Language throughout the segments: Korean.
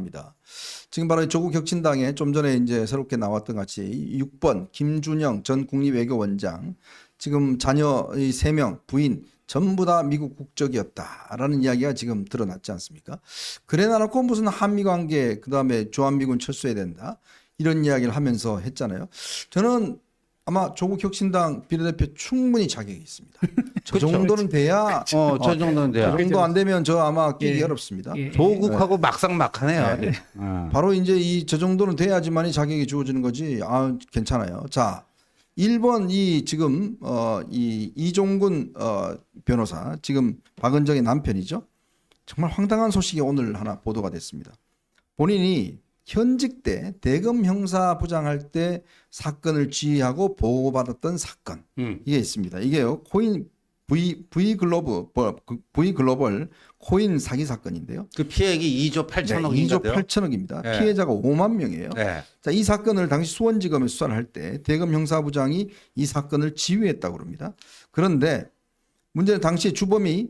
합니다. 지금 바로 조국 혁신당에 좀 전에 이제 새롭게 나왔던 같이 6번 김준영 전 국립외교원장 지금 자녀 3명 부인 전부 다 미국 국적이었다라는 이야기가 지금 드러났지 않습니까? 그래 놔놓고 무슨 한미 관계 그다음에 주한미군 철수해야 된다 이런 이야기를 하면서 했잖아요. 저는 아마 조국 혁신당 비례대표 충분히 자격이 있습니다. 저 정도는 돼야 저 정도는 돼요. 저 정도 안 되면 저 아마 끼기 예. 어렵습니다. 예. 조국하고 막상막하네요. 네. 어. 바로 이제 저 정도는 돼야지만이 자격이 주어지는 거지. 아, 괜찮아요. 자, 1번 이 지금 이 이종근 변호사 지금 박은정의 남편이죠. 정말 황당한 소식이 오늘 하나 보도가 됐습니다. 본인이 현직 때 대검 형사부장할 때 사건을 지휘하고 보고받았던 사건 이게 있습니다. 이게요 코인 V 글로벌 코인 사기 사건인데요. 그 피해액이 2조 8천억인가요? 2조 8천억입니다. 네. 피해자가 5만 명이에요. 네. 자, 이 사건을 당시 수원지검에 수사를 할 때 대검 형사부장이 이 사건을 지휘했다고 합니다. 그런데 문제는 당시 주범이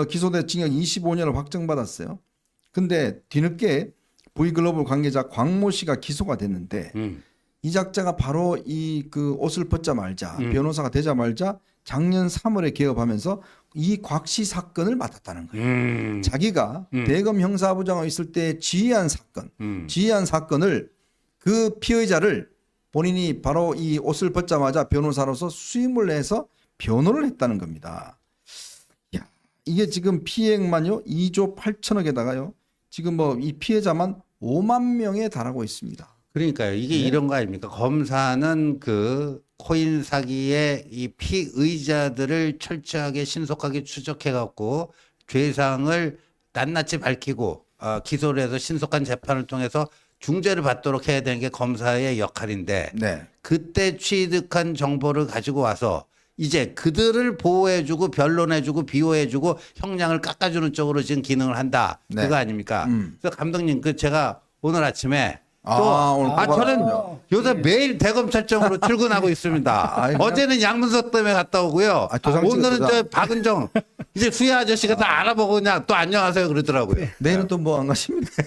기소돼 징역 25년을 확정받았어요. 근데 뒤늦게 V글로벌 관계자 광모 씨가 기소가 됐는데 이 작자가 바로 이 그 옷을 벗자마자 변호사가 되자마자 작년 3월에 개업하면서 이 곽 씨 사건을 맡았다는 거예요. 자기가 대검 형사부장으로 있을 때 지휘한 사건을 그 피의자를 본인이 바로 이 옷을 벗자마자 변호사로서 수임을 해서 변호를 했다는 겁니다. 야, 이게 지금 피해액만요 2조 8천억에다가요. 지금 뭐 이 피해자만 5만 명에 달하고 있습니다. 그러니까요. 이게 네. 이런 거 아닙니까? 검사는 그 코인 사기의 이 피의자들을 철저하게 신속하게 추적해갖고 죄상을 낱낱이 밝히고 기소를 해서 신속한 재판을 통해서 중죄를 받도록 해야 되는 게 검사의 역할인데 네. 그때 취득한 정보를 가지고 와서 이제 그들을 보호해주고 변론해주고 비호해주고 형량을 깎아주는 쪽으로 지금 기능을 한다. 네. 그거 아닙니까? 그래서 감독님 그 제가 오늘 아침에 오늘 저는 고맙습니다. 요새 매일 대검찰청으로 출근하고 있습니다. 아이고. 어제는 양문서 때문에 갔다 오고요. 도장 오늘은 찍었다. 저 박은정 이제 수혜 아저씨가 다 알아보고 그냥 또 안녕하세요 그러더라고요. 내일은 또 뭐 안 가십니까?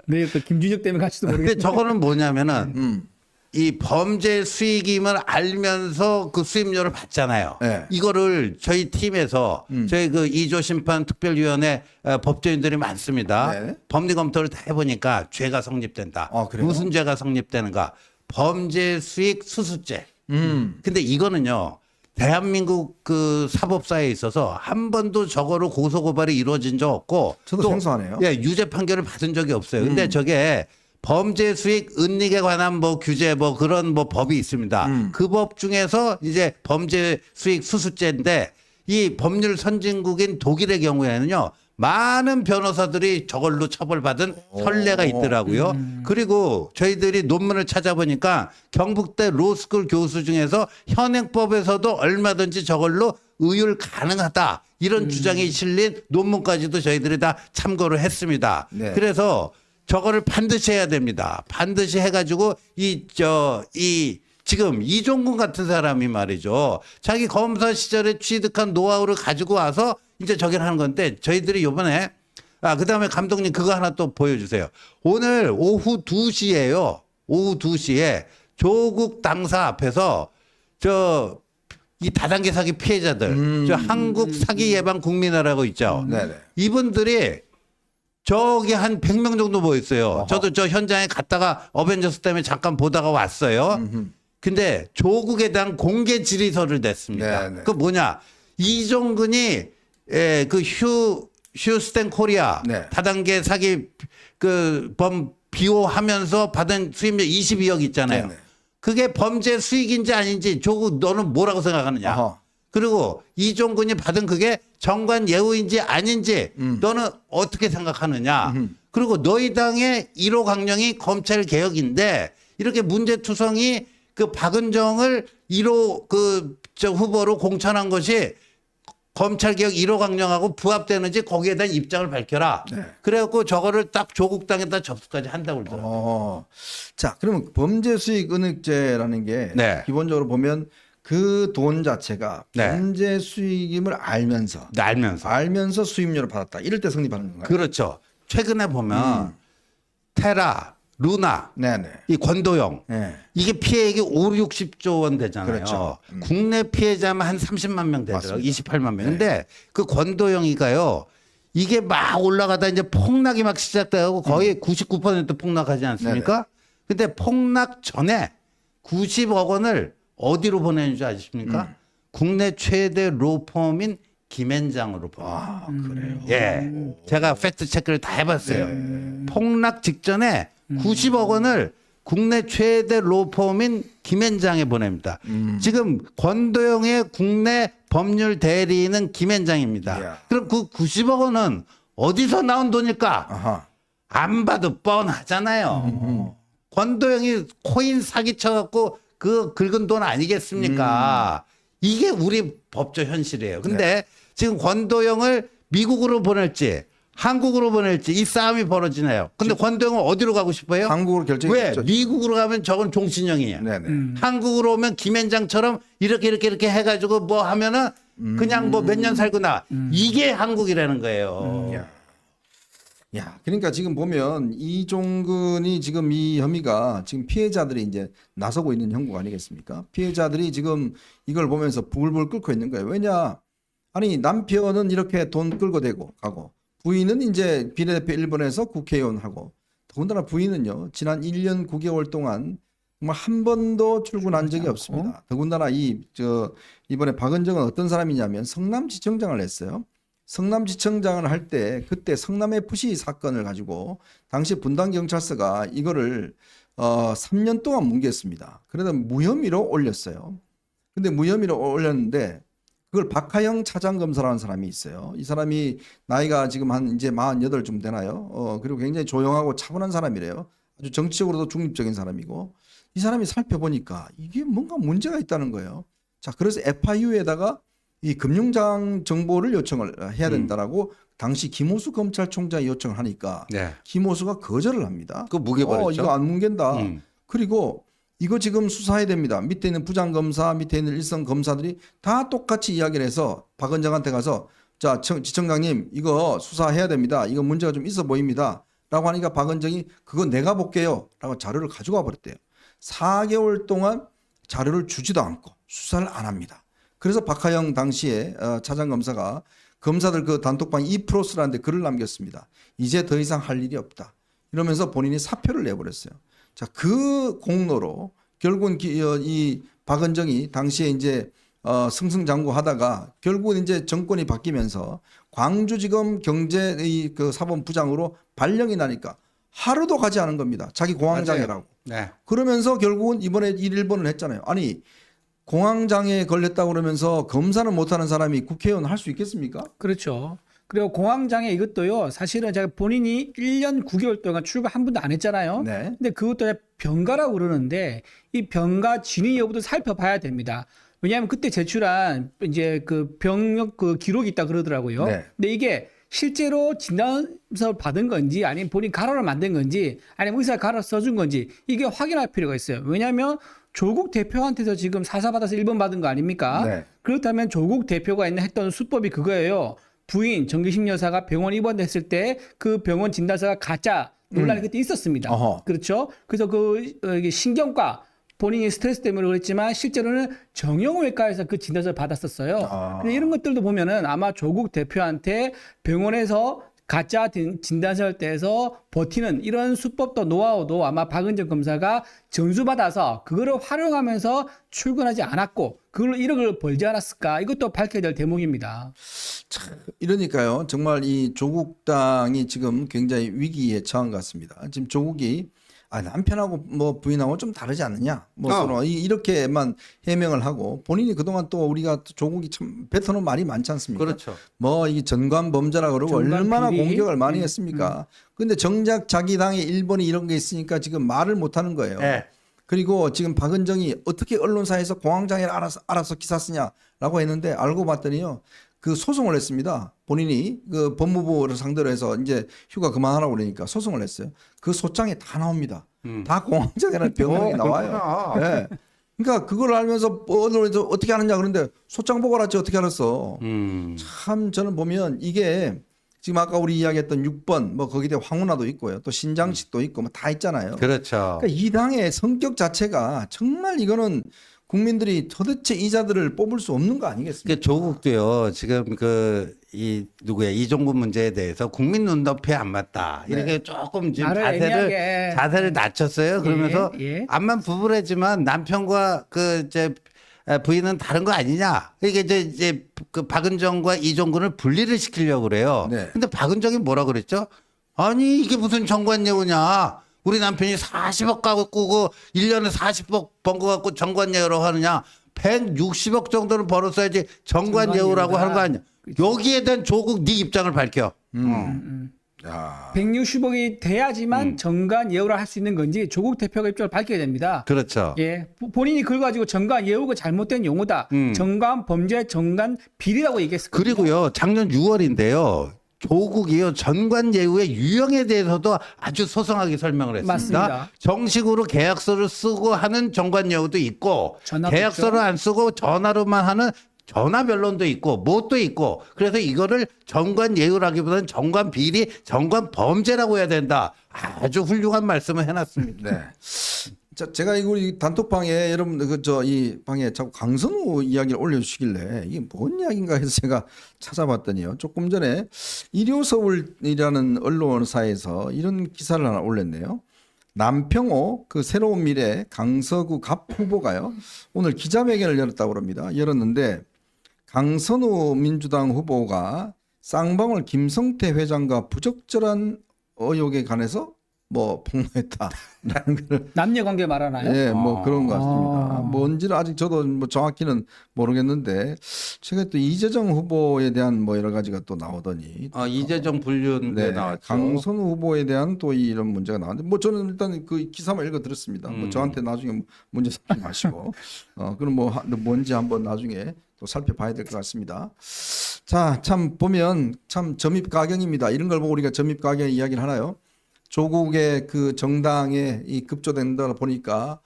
내일 또 김준혁 때문에 갈지도 근데 모르겠는데. 저거는 뭐냐면은 이 범죄 수익임을 알면서 그 수임료를 받잖아요. 네. 이거를 저희 팀에서 저희 그 2조 심판 특별위원회 법조인들이 많습니다. 네. 법리 검토를 다 해보니까 죄가 성립된다. 그래요? 무슨 죄가 성립되는가? 범죄 수익 수수죄. 근데 이거는요. 대한민국 그 사법사에 있어서 한 번도 저거로 고소고발이 이루어진 적 없고 저도 또 생소하네요. 예, 유죄 판결을 받은 적이 없어요. 근데 저게 범죄 수익 은닉에 관한 뭐 규제 뭐 그런 뭐 법이 있습니다. 그 법 중에서 이제 범죄 수익 수수죄인데 이 법률 선진국인 독일의 경우에는요. 많은 변호사들이 저걸로 처벌받은 선례가 있더라고요. 그리고 저희들이 논문을 찾아보니까 경북대 로스쿨 교수 중에서 현행법에서도 얼마든지 저걸로 의율 가능하다. 이런 주장이 실린 논문까지도 저희들이 다 참고를 했습니다. 네. 그래서 저거를 반드시 해야 됩니다. 반드시 해가지고 지금 이종근 같은 사람이 말이죠. 자기 검사 시절에 취득한 노하우를 가지고 와서 이제 저기를 하는 건데 저희들이 요번에 그다음에 감독님 그거 하나 또 보여주세요. 오늘 오후 2시에요. 오후 2시에 조국 당사 앞에서 이 다단계 사기 피해자들, 한국 사기 예방 국민회라고 있죠. 네네. 이분들이 저기 한 100명 정도 모였어요. 저도 저 현장에 갔다가 어벤져스 때문에 잠깐 보다가 왔어요. 근데 조국에 대한 공개 질의서를 냈습니다. 네네. 그 뭐냐? 이종근이 그 휴스텐 코리아 네. 다단계 사기 범 비호하면서 받은 수임료 22억 있잖아요. 네네. 그게 범죄 수익인지 아닌지 조국 너는 뭐라고 생각하느냐? 어허. 그리고 이종근이 받은 그게 정관 예우인지 아닌지 너는 어떻게 생각하느냐? 그리고 너희 당의 1호 강령이 검찰 개혁인데 이렇게 문제투성이 그 박은정을 1호 후보로 공천한 것이 검찰 개혁 1호 강령하고 부합되는지 거기에 대한 입장을 밝혀라. 네. 그래갖고 저거를 딱 조국당에다 접수까지 한다고 그러더라고요. 자, 그러면 범죄 수익 은닉죄라는 게 네. 기본적으로 보면 그 돈 자체가 네. 범죄 수익임을 알면서 알면서. 알면서 수임료를 받았다. 이럴 때 성립하는 건가요? 그렇죠. 최근에 보면 헤라, 루나, 네네. 이 권도영 네. 이게 피해액이 5, 60조 원 되잖아요. 그렇죠. 국내 피해자만 한 30만 명 되더라고요. 맞습니다. 28만 명. 근데 그 권도영이가요. 이게 막 올라가다 이제 폭락이 막 시작되고 거의 99% 폭락하지 않습니까? 근데 폭락 전에 90억 원을 어디로 보내는지 아십니까? 국내 최대 로펌인 김앤장으로 보내요. 아, 그래요. 예. 제가 팩트 체크를 다 해봤어요. 폭락 직전에 90억 원을 국내 최대 로펌인 김앤장에 보냅니다. 지금 권도영의 국내 법률 대리인은 김앤장입니다. 이야. 그럼 그 90억 원은 어디서 나온 돈일까? 아하. 안 봐도 뻔하잖아요. 권도영이 코인 사기 쳐갖고 그 긁은 돈 아니겠습니까? 이게 우리 법조 현실이에요. 근데 지금 권도영을 미국으로 보낼지 한국으로 보낼지 이 싸움이 벌어지네요. 근데 권도영은 어디로 가고 싶어요? 한국으로 왜? 결정했죠. 미국으로 가면 저건 종신형이에요. 네네. 한국으로 오면 김앤장처럼 이렇게 해가지고 뭐 하면은 그냥 뭐 몇 년 살고 나. 이게 한국이라는 거예요. 야. 야, 그러니까 지금 보면 이종근이 지금 이 혐의가 지금 피해자들이 이제 나서고 있는 형국 아니겠습니까? 피해자들이 지금 이걸 보면서 부글부글 끓고 있는 거예요. 왜냐? 아니, 남편은 이렇게 돈 끌고 대고 가고 부인은 이제 비례대표 1번에서 국회의원 하고 더군다나 부인은요, 지난 1년 9개월 동안 정말 한 번도 출근한 적이 없습니다. 더군다나 이번에 박은정은 어떤 사람이냐면 성남지청장을 했어요. 성남지청장을 할 때 그때 성남 FC 사건을 가지고 당시 분당경찰서가 이거를 3년 동안 뭉갰습니다. 그러다 무혐의로 올렸어요. 근데 무혐의로 올렸는데 그걸 박하영 차장검사라는 사람이 있어요. 이 사람이 나이가 지금 한 이제 48쯤 되나요? 그리고 굉장히 조용하고 차분한 사람이래요. 아주 정치적으로도 중립적인 사람이고 이 사람이 살펴보니까 이게 뭔가 문제가 있다는 거예요. 자, 그래서 FIU에다가 이 금융장 정보를 요청을 해야 된다라고 당시 김호수 검찰총장이 요청을 하니까 네. 김호수가 거절을 합니다. 그거 뭉개버렸죠. 이거 안 뭉갠다. 그리고 이거 지금 수사해야 됩니다. 밑에 있는 부장검사, 밑에 있는 일선 검사들이 다 똑같이 이야기를 해서 박은정한테 가서 자, 지청장님 이거 수사해야 됩니다. 이거 문제가 좀 있어 보입니다. 라고 하니까 박은정이 그거 내가 볼게요. 라고 자료를 가져가 버렸대요. 4개월 동안 자료를 주지도 않고 수사를 안 합니다. 그래서 박하영 당시에 차장검사가 검사들 그 단톡방 E+라는 데 글을 남겼습니다. 이제 더 이상 할 일이 없다. 이러면서 본인이 사표를 내버렸어요. 자, 그 공로로 결국은 이 박은정이 당시에 이제 승승장구하다가 결국은 이제 정권이 바뀌면서 광주지검 경제 그 사본부장으로 발령이 나니까 하루도 가지 않은 겁니다. 자기 공황장애라고. 네. 그러면서 결국은 이번에 1번을 했잖아요. 아니 공황장애에 걸렸다고 그러면서 검사는 못하는 사람이 국회의원 할 수 있겠습니까? 그렇죠. 그리고 공황장애 이것도요. 사실은 제가 본인이 1년 9개월 동안 출근 한 번도 안 했잖아요. 네. 근데 그것도 병가라고 그러는데 이 병가 진위 여부도 살펴봐야 됩니다. 왜냐하면 그때 제출한 이제 그 병력 그 기록이 있다 그러더라고요. 네. 근데 이게 실제로 진단서 받은 건지 아니면 본인 가로를 만든 건지 아니면 의사가 가로 써준 건지 이게 확인할 필요가 있어요. 왜냐하면 조국 대표한테서 지금 사사받아서 1번 받은 거 아닙니까? 네. 그렇다면 조국 대표가 했던 수법이 그거예요. 부인 정기식 여사가 병원 입원했을 때 그 병원 진단서가 가짜 논란이 그때 있었습니다. 어허. 그렇죠? 그래서 이게 신경과 본인이 스트레스 때문에 그랬지만 실제로는 정형외과에서 그 진단서를 받았었어요. 아. 근데 이런 것들도 보면은 아마 조국 대표한테 병원에서 가짜 진단서를 떼서 버티는 이런 수법도 노하우도 아마 박은정 검사가 전수받아서 그거를 활용하면서 출근하지 않았고 그걸로 1억을 벌지 않았을까 이것도 밝혀야 될 대목입니다. 이러니까요. 정말 이 조국 당이 지금 굉장히 위기에 처한 것 같습니다. 지금 조국이 남편하고 뭐 부인하고 좀 다르지 않느냐. 뭐 서로 이렇게만 해명을 하고 본인이 그동안 또 우리가 조국이 참 뱉어놓은 말이 많지 않습니까? 그렇죠. 뭐 이 전관범죄라 그러고 전관 얼마나 비리. 공격을 많이 했습니까? 근데 정작 자기 당의 일본이 이런 게 있으니까 지금 말을 못 하는 거예요. 네. 그리고 지금 박은정이 어떻게 언론사에서 공황장애를 알아서 기사 쓰냐라고 했는데 알고 봤더니요. 그 소송을 했습니다. 본인이 그 법무부를 상대로 해서 이제 휴가 그만하라고 그러니까 소송을 했어요. 그 소장에 다 나옵니다. 다 공황장애라는 병명이 나와요. 네. 그러니까 그걸 알면서 언론에서 어떻게 하느냐 그런데 소장 보고 알았지 어떻게 알았어. 참 저는 보면 이게 지금 아까 우리 이야기했던 6번 뭐 거기에 황운하도 있고요. 또 신장식도 있고 뭐 다 있잖아요. 그렇죠. 그러니까 이 당의 성격 자체가 정말 이거는 국민들이 도대체 이자들을 뽑을 수 없는 거 아니겠습니까? 그러니까 조국도요. 지금 이 누구야 이종구 문제에 대해서 국민 눈높이에 안 맞다. 이렇게 조금 지금 말을 애매하게. 자세를 낮췄어요. 그러면서 예. 암만 부부래지만 남편과 이제 부인은 다른 거 아니냐. 이게 이제 그 박은정과 이종근을 분리를 시키려고 그래요. 네. 근데 박은정이 뭐라 그랬죠? 아니 이게 무슨 정관예우냐. 우리 남편이 40억 갖고 1년에 40억 번 거 갖고 정관예우라고 하느냐. 160억 정도는 벌었어야지 정관예우라고 하는 거 아니야. 여기에 대한 조국 네 입장을 밝혀. 야. 160억이 돼야지만 정관 예우를 할 수 있는 건지 조국 대표가 입장을 밝혀야 됩니다. 그렇죠. 예, 본인이 그걸 가지고 정관 예우가 잘못된 용어다. 정관 범죄, 정관 비리라고 얘기했었거든요. 그리고요, 작년 6월인데요. 조국이요, 전관예우의 유형에 대해서도 아주 소상하게 설명을 했습니다. 맞습니다. 정식으로 계약서를 쓰고 하는 전관예우도 있고, 전화도 계약서를 있죠. 안 쓰고 전화로만 하는 전화 변론도 있고, 뭣도 있고, 그래서 이거를 전관예우라기보다는 전관비리, 전관범죄라고 해야 된다. 아주 훌륭한 말씀을 해놨습니다. 네. 자, 제가 이거 이 단톡방에 여러분 이 방에 자꾸 강선우 이야기를 올려주시길래 이게 뭔 이야기인가 해서 제가 찾아봤더니요. 조금 전에 일요서울이라는 언론사에서 이런 기사를 하나 올렸네요. 남평호 그 새로운 미래 강서구 갑 후보가요. 오늘 기자회견을 열었다고 합니다. 열었는데 강선우 민주당 후보가 쌍방울 김성태 회장과 부적절한 의혹에 관해서 뭐 폭로했다라는 걸 남녀 관계 말하나요? 예, 뭐 그런 것 같습니다. 아. 뭔지는 아직 저도 뭐 정확히는 모르겠는데 최근에 또 이재정 후보에 대한 뭐 여러 가지가 또 나오더니 이재정 불륜에 네, 나왔죠. 강선우 후보에 대한 또 이런 문제가 나왔는데 뭐 저는 일단 그 기사만 읽어 들었습니다. 뭐 저한테 나중에 문제 삼지 마시고 그럼 뭐 뭔지 한번 나중에 또 살펴봐야 될 것 같습니다. 자, 참 보면 참 점입가경입니다. 이런 걸 보고 우리가 점입가경 이야기를 하나요? 조국의 그 정당에 이 급조된다 보니까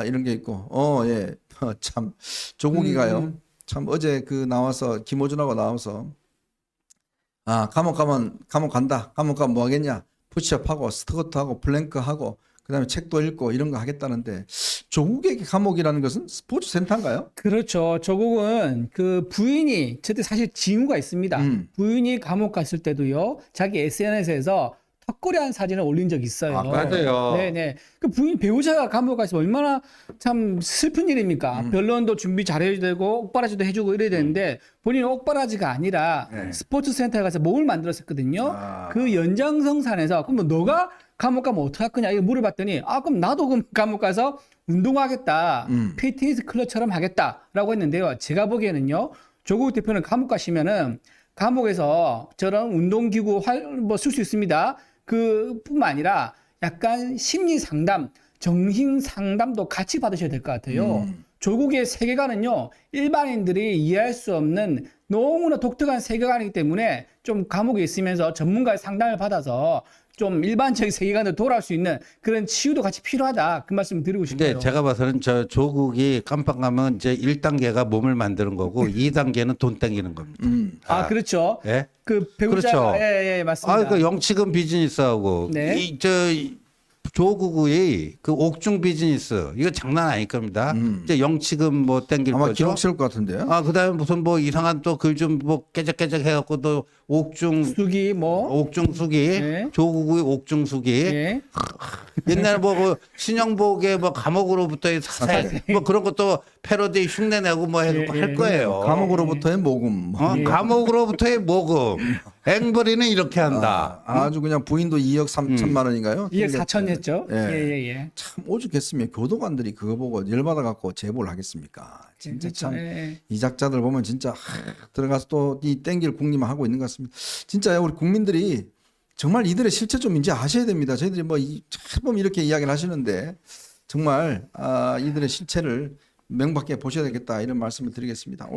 이런 게 있고 예. 참 조국이가요. 참 어제 그 나와서 김어준하고 나와서 감옥 간다. 감옥 가면 뭐 하겠냐? 푸시업하고 스쿼트하고 플랭크하고 그다음에 책도 읽고 이런 거 하겠다는데 조국의 감옥이라는 것은 스포츠 센터인가요? 그렇죠. 조국은 그 부인이 저때 사실 징후가 있습니다. 부인이 감옥 갔을 때도요. 자기 SNS에서 턱걸이한 사진을 올린 적이 있어요. 맞아요. 네네. 그 부인 배우자가 감옥 가서 얼마나 참 슬픈 일입니까? 변론도 준비 잘해야 되고 옥바라지도 해주고 이래야 되는데 본인은 옥바라지가 아니라 스포츠 센터에 가서 몸을 만들었었거든요. 그 연장성산에서 그럼 뭐 너가 감옥 가면 어떡할 거냐 이거 물어봤더니 그럼 나도 그럼 감옥 가서 운동하겠다. 피트니스 클럽처럼 하겠다라고 했는데요. 제가 보기에는요. 조국 대표는 감옥 가시면은 감옥에서 저런 운동기구 뭐 쓸 수 있습니다. 그뿐만 아니라 약간 심리 상담, 정신 상담도 같이 받으셔야 될 것 같아요. 조국의 세계관은요, 일반인들이 이해할 수 없는 너무나 독특한 세계관이기 때문에 좀 감옥에 있으면서 전문가의 상담을 받아서 좀 일반적인 세계관으로 돌아올 수 있는 그런 치유도 같이 필요하다. 그 말씀 드리고 싶어요. 근데 제가 봐서는 저 조국이 깜빵 가면 이제 1단계가 몸을 만드는 거고 2단계는 돈 땡기는 겁니다. 그렇죠. 예? 그 배우자가 그렇죠. 예, 맞습니다. 그 영치금 비즈니스하고 네. 조국의 그 옥중 비즈니스 이거 장난 아닐 겁니다. 이제 영치금 뭐 땡길 아마 거죠. 기록 세울 것 같은데요. 그다음에 무슨 뭐 이상한 또 글 좀 뭐 깨작깨작 해갖고 또 옥중 수기 뭐 옥중수기 네. 조국의 옥중수기 예. 옛날 뭐 신영복의 뭐 감옥으로부터의 사세 뭐 그런 것도 패러디 흉내내고 뭐 해갖고 할 거예요. 감옥으로부터의 모금. 감옥으로부터의 모금. 앵벌이는 이렇게 한다. 아주 그냥 부인도 2억 3천만 원인가요? 2억 4천 했죠. 예. 예. 참 오죽했으면 교도관들이 그거 보고 열받아 갖고 제보를 하겠습니까? 진짜 참 예. 이 작자들 보면 진짜 들어가서 또 이 땡길 궁리만 하고 있는 것 같습니다. 진짜 우리 국민들이 정말 이들의 실체 좀 이제 아셔야 됩니다. 저희들이 참 이렇게 이야기를 하시는데 정말 이들의 실체를 명확하게 보셔야 되겠다 이런 말씀을 드리겠습니다. 오늘